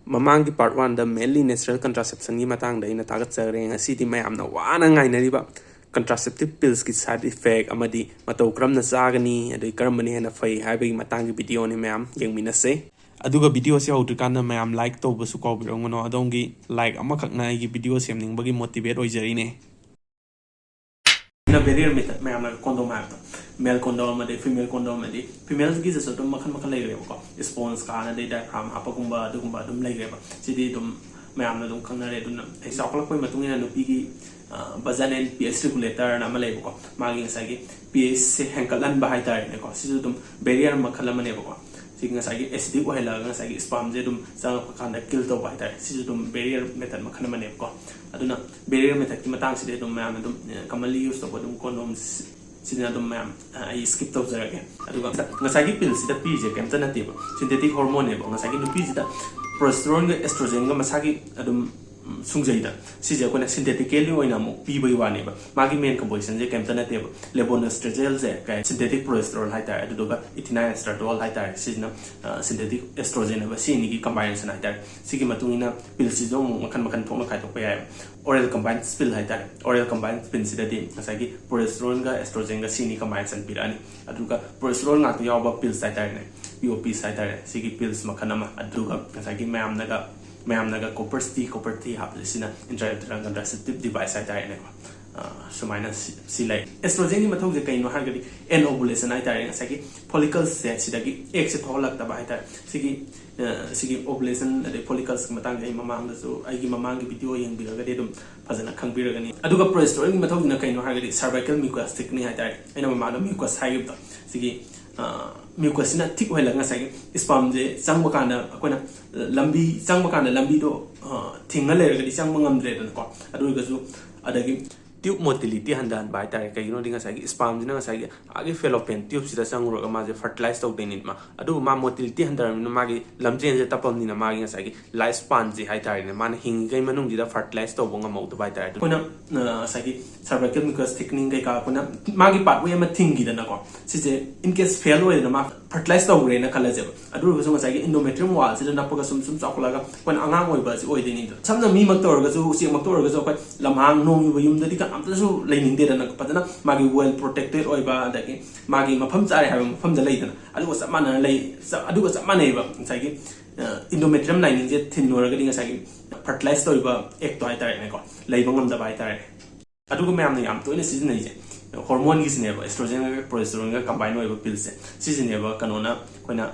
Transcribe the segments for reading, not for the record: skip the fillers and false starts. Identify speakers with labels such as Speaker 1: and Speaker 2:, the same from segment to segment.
Speaker 1: Mamangi part 1 the mainly natural contraception gi matang da ina tagat sareng asidi mayamna wana ngainariba contraceptive pills ki side effect amadi matw karamna chagani adai karambani hena fai haibagi matangi video ni mayam yengminase aduga video se hautrikana mayam like to basu ko birongono adongi like amakak na gi video semningbagi motivate oijarine na barrier method mayam na condom app male condom ade female condom ade females gi so dum makhan lay reba ko response ka na dai diaphragm apagumba adugumba dum lay reba sidi dum mayam na dum khanare dum ai sakla koi matungina nupi gi bazanen pH regulator na malay ko magi ngasagi pH se hankalan bahay tare ne ko sisu dum barrier makhala mane ko sig ngasagi acidic ohela ngasagi sperm je dum sang pakanda kill to bahay tare sisu dum barrier method makhana mane ko aduna barrier method ki matang side dum mayam dum commonly use to dum condoms sida dum mayam ai skip to jarage aduga ngasagi pill sida pije kemta na tiba synthetic hormone bo ngasagi nu pije da progesterone ga estrogen ga masagi adum sungjaida sije ko na synthetically oina mo pibai wani ba magi main composition je kemta na teba levonorgestrel je ka synthetic progesterone haita aduga ethinyl estradiol haita sijna synthetic estrogen ba sini gi combination haita sigi matungina pill si jo makhan thokna khai to pa oral combined pill haita oral combined pill sida di asagi progesterone ga estrogen ga sini combination pirani aduga progesterone nga to yawa pills haita ne POP haita sigi pills makhanama aduga asagi mayam naga copper T haplisina intrauterine contraceptive device haitare ne sumaina silai estrogen ni mathau je kaino hargadi en ovulation haitare ngasagi follicles se sidagi ek se tholak ta haitare sigi ovulation ade follicles ki matang ai mamang da so ai gi mamang gi video yeng biraga de dum fazana khangbiragani aduga progesterone ni mathau na kaino hargadi cervical mucus thickening haitare aina mamang mucus haigib da sigi mucus na thick hoila ngasagi sperm je changba kana akona lambi changba kana lambi do thinga leragadi changba ngamdre dan ko aduga su adagi tube motility handan bai tare kai no dinga sagi sperm jina sagi agi fallopian tube sida sangro ga ma je fertilize to denit ma adu ma motility handar no magi lamjen je tapam ni na magi sagi life span je hai tare ne man hing gai manung jida fertilize to bonga mau to bai tare kona sagi cervical mucus thickening kai ka kona magi pathway ma thingi da na ko sije in case fail hoy na ma fertilize to re na khala je adu ga so sagi endometrium wall sida na paga sum chakula ga kon angang oi ba ji oi deni samna mi mak tor ga su si mak tor ga so kai lamhang nong yu yum da amtasu lening de na patana magi well protected oiba adagi magi mafam chare ha mafam da leidana aduga samana lei aduga samana iba sagi endometrium lining je thinora ga dinga sagi fertilize toiba ek to ai tare ne ko leiba ngam da bai tare aduga mayam ne yam to ne season ne je hormone gi sine ba estrogen ga progesterone ga combine oiba pills se season ne ba kanona koina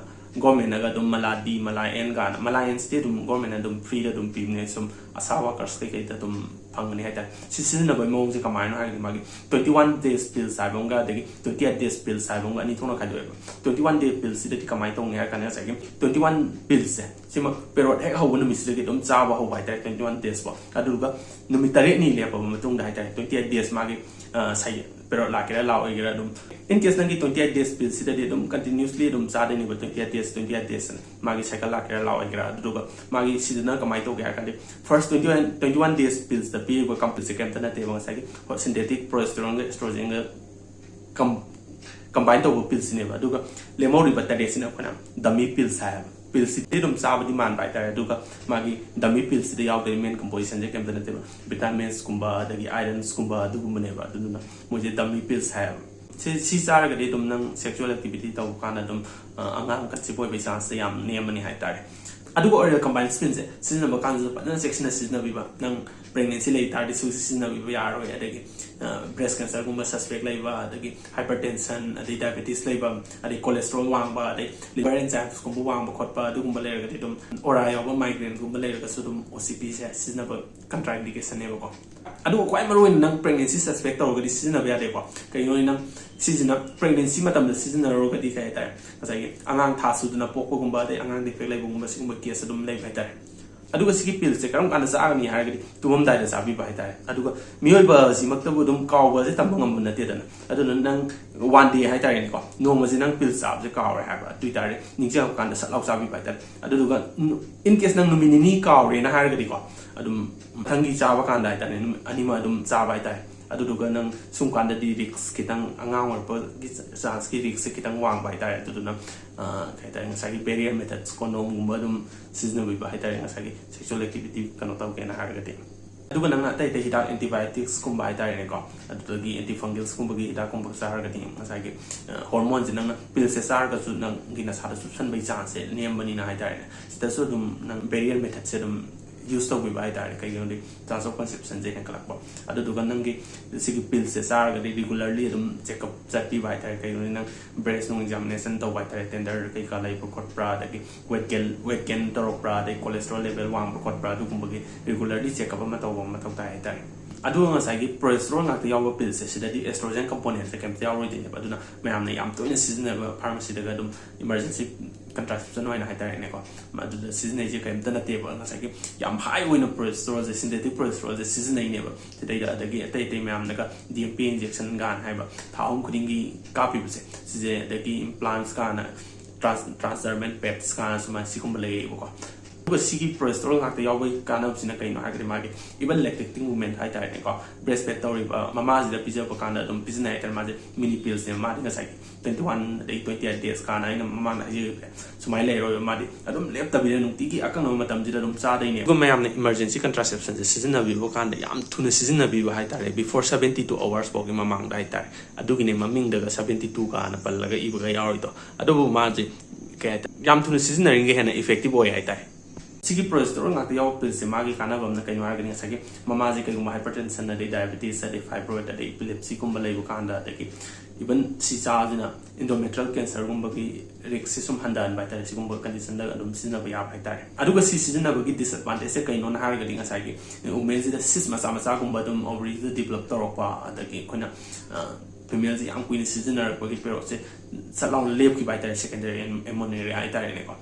Speaker 1: government naga dum maladi malayan ga malayan state dum government dum free da dum pimne sum asawa kars kai da dum phangni haita season na bai mong je kamai no hai magi 21 days pills sai bonga de 28 days pills sai bonga ani thona khai do 21 day pills sida ti kamai tong ne kan ya sai 21 pills se sima period ek hawo na misle ge dum chawa ho bai ta 21 days ba aduga numi tare ni le ba matung da haita 28 days magi sai period la kira la oi gira dum in case nangi 28 days pills sida de dum continuously dum cha de ni ba 28 days magi cycle la kira la oi gira aduga magi sida na kamai to ge kan de first 21 days pills the be ko complete second na te ba sai synthetic progesterone ga estrogen ga combine to pills ne ba aduga lemori ba ta de sina kana dummy pills ha pills ti dum sa ba di man bai ta aduga magi dummy pills de yaw de main composition je kem ta te ba vitamins kumba adagi irons kumba adugu ne ba aduna mo je dummy pills ha si sara ga de dum nang sexual activity to kana dum angang ka chipoi be chance yam ne mani hai ta adugo oral combined spins season ba kan ba na section season bi ba nang pregnancy lay tardi su season bi ba yaro adagi breast cancer gumba suspect lay ba adagi hypertension adagi diabetes lay ba adagi cholesterol wang ba adagi liver enzymes gumba wang ba khot ba adugumba lay ga dum ora ya ba migraine gumba lay ga su dum OCP season ba contraindication ne ba ko adugo kwai maru nang pregnancy suspect to ga season ba ya de ko kai no nang season pregnancy matam da season ro ga di kai ta kasai angang tha su duna pokko gumba de angang defect lay gumba singba case dum lay kai ta aduga sigi pills se karam kana sa agni ha ga tumam dai da sabi ba ta aduga mioi ba si makta bu dum kaw ba se tam ngam na te dana aduna nang one day ha ta ni ko no ma si nang pills sa se kaw ha ba twitter ni ning ja kana sa law sabi ba ta aduga in case nang numini ni kaw re na ha ga di ko adum thangi cha ba kan dai ta ni anima dum cha ba ta aduduga nang sumkanda di risk kitang angang or chance ki risk kitang wang bai tare aduduna kaita ngasagi barrier methods condom gumba dum seasonal bi bai tare ngasagi sexual activity kano taw kena hargati aduga nang natai te hidak antibiotics kumba bai tare ne ko adudagi antifungals kumba gi hidak kumba sa hargati ngasagi hormones nang pil se sar ka su nang gina sa su san bai chance niam bani na hai tare sita so dum nang barrier method se dum use to by tare kai yoni chance of conception je kan kalakpo adu dugan nangi sigi pill se sar ga regularly dum check up chati by tare kai yoni nang breast no examination to by tare tender kai ka lai ko pra da ki weight gain to pra da cholesterol level wang ko pra du kumba regularly check up ma to tai tare adu nga sai gi progesterone ngak yaw pill se sida di estrogen component se kem yaw ri ba duna mayam na yam to in season pharmacy daga dum emergency contraception oina hai tare ne ko adu the season je kem tana te ba nga sai gi yam high oina progesterone je synthetic progesterone je season ne ba te da da gi te mayam naga DMP injection gan hai ba thaum khuding gi kapi ba se je da gi implants kana transdermal pads kana suma sikum le ko sigi progesterone ngak yaw bai kana sina kai no ha gri magi even lactating women hai tare ne ko breastfeed tori ba mama ji da pija ba kana dum business item ma je mini pills ne ma dinga sai 21 day 28 days kana ina mama na je sumai le ro ma di adum lep ta bi nu ti gi akang no matam ji da dum cha dai ne ko mayam ne emergency contraception je season bi bo kan da yam thuna season bi hai tare before 72 hours bo gi mamang dai tare adu gi ne maming da 72 ka na pal laga iba ga yaw ri to adu ma je ke yam thuna season ring ge hena effective boy hai tare sigi progesterone ngak yaw pill se magi kana bam na kai war gani sagi mama ji kai guma hypertension na de diabetes de fibroid de epilepsy kum balai bu kanda de ki even si cha jina endometrial cancer gum bagi risk sum handan bai tare sigum condition da adum sina ba ya bai tare aduga si sina bagi disadvantage se kai non har gani ngasagi women ji da cis masa gum ba dum ovary the develop torokwa adagi khona female ji am queen seasoner bagi pero se salong lep ki bai tare secondary ammonia ai tare ne ko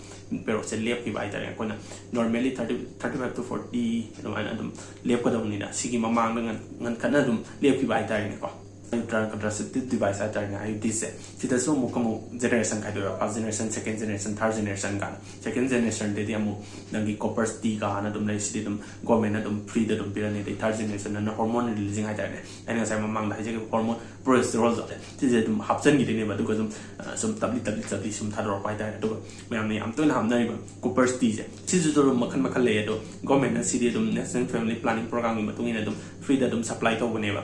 Speaker 1: pero se lep ki bai tare ko na normally 35 to 40 no an adum lep ko dum ni na sigi mamang ngan kana dum lep ki bai tare ne ko contraceptive device atare na IUD se sida so mo kamu generation kai do first generation second generation third generation ga second generation de amu nangi copper t ga na dum lai si dum government na dum free de dum pirani de third generation na hormone releasing atare ne ani sai mamang da je hormone progesterone zo de je dum hapchen gi de ne ba du ko dum sum tabli sum thador pai da do mayam ne am to na ham na ba copper t je si ju do makhan le do government na si de dum national family planning program gi matung ina dum free da dum supply to bone ba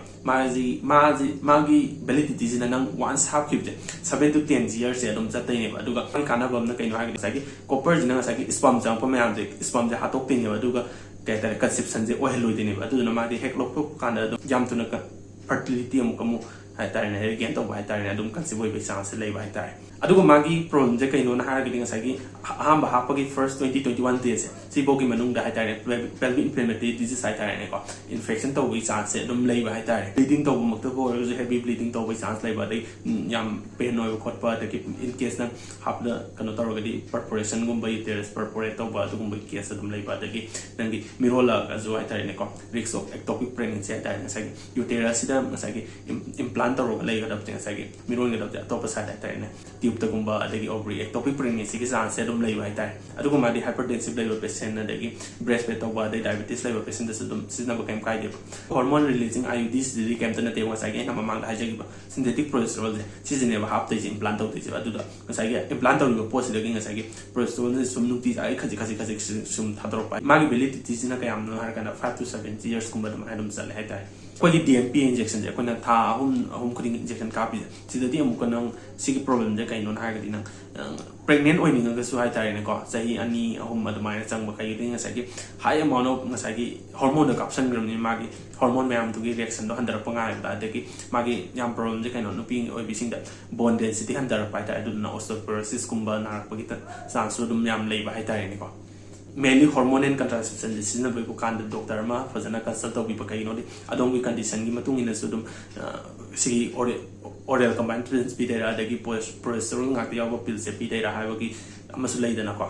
Speaker 1: magi validity jina nang once half kip 7 to 10 years se dum chatai ne ba duga kana bam na kai no ha gi sagi copper jina sagi sperm jang pa mayam de sperm ja hatok tin ne ba duga kai ta conception je oil loi de ne ba du na ma di hek lok pu kana dum jam tu na ka fertility am kamu hai tare ne again to hai tare ne dum conceive oi be chance lai ba hai tare aduga magi problem je kai no na ha gi sagi aham ba ha pa gi first 2021 days si bo gi manung da hai tare pelvic inflammatory disease hai tare ne ko infection to wi chance dum lai ba hai tare bleeding to mak to bo heavy bleeding to wi chance lai ba dai yam pain oi khot pa de ki in case na hap da kano to ga di perforation gum ba uterus perforate to ba dum ba case dum lai ba de ki nang gi mirola ga zo hai tare ne ko risk of ectopic pregnancy hai tare ne sagi uterus da sagi implant to ga lai ga da sagi mirol ga da to pa sa hai tare ne tube ta gumba adagi ovary ectopic pregnancy ki chance dum lai ba tai adugo ma di hypertensive level patient na adagi breastfeed to ba de diabetes level patient da dum sina ba kem kai de hormone releasing IUDs di kem ta na te wa sai ga ma mang da hajagi ba synthetic progesterone si ne ba hap te implant to te ba du da sai ga implant to go post de ga sai ga progesterone sum nu ti ai khaji sum thadro pa ma gi validity sina ka yam no har kana 5 to 7 years kumba dum adum sal hai tai ko di DMP injection je ko na tha hum kuding injection ka pi sida di amu ko nang sigi problem je kai non ha ga di nang pregnant oi ning ga su hai tare ne ko sahi ani ahum admai chang ba kai ding sa gi high amount of sa gi hormone ka option gram ni ma gi hormone mayam tu gi reaction do handar pa ngai da de gi ma gi yam problem je kai non pi oi bi sing da bone density handar pa ta du na osteoporosis kumba na pa gi ta san su dum yam lei ba hai tare ne ko mainly hormone and contraception season by kan doctor ma fazana consult to bi pa kai no di adong gi condition gi matung ina su dum sigi oral combined treatments bi dera adagi progesterone ngak yaw ba pill se bi dera ha ba gi amasu lei dana ko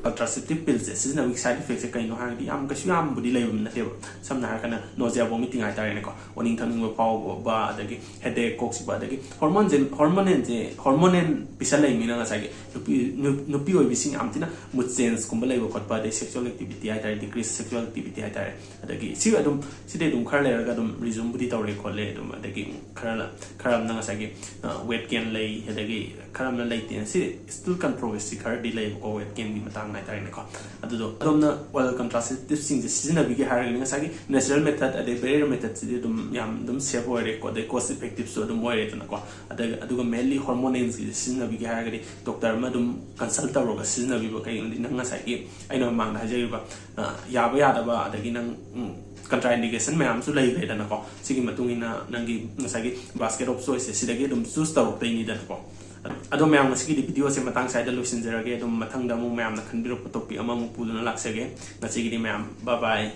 Speaker 1: contraceptive pills sizinabig side effects kaino hardi am kasu am budi leibum na teba samna harkana nausea vomiting ai tare ne ko oning thanung ba power ba adagi headache coxi ba adagi hormone pisalai mina nga sagi nupi oi bising amtina mood change kumba leibo khotpa de sexual activity ai tare decrease sexual activity ai tare adagi si adum side dum khar le ga dum resume budi tawre kholle dum adagi kharam na nga sagi weight gain lei adagi kharam na lei tin si still controversy khar di lei ko weight gain di matang ai tare ne ko adu do adum na oral contraceptive sing de sizina bi ge har nga sagi natural method ade barrier method si dum yam dum safe oi re ko de cost effective so dum oi re na ko aduga mainly hormones gi sizina bi ge har ga doctor ma dum consult ro ga sizina bi ba kai nang sagi aino mang na jai ba yaba yada ba adagi nang contraindication mayam su lei le dana ko sigi matungina nangi ngasagi basket of choice sidagi dum choose taw te ni dana ko ado mayam ngasigi di video se matang side losin jerage dum mathang da mu mayam na khanbiro topic ama mu puluna laksage ngasigi di mayam bye bye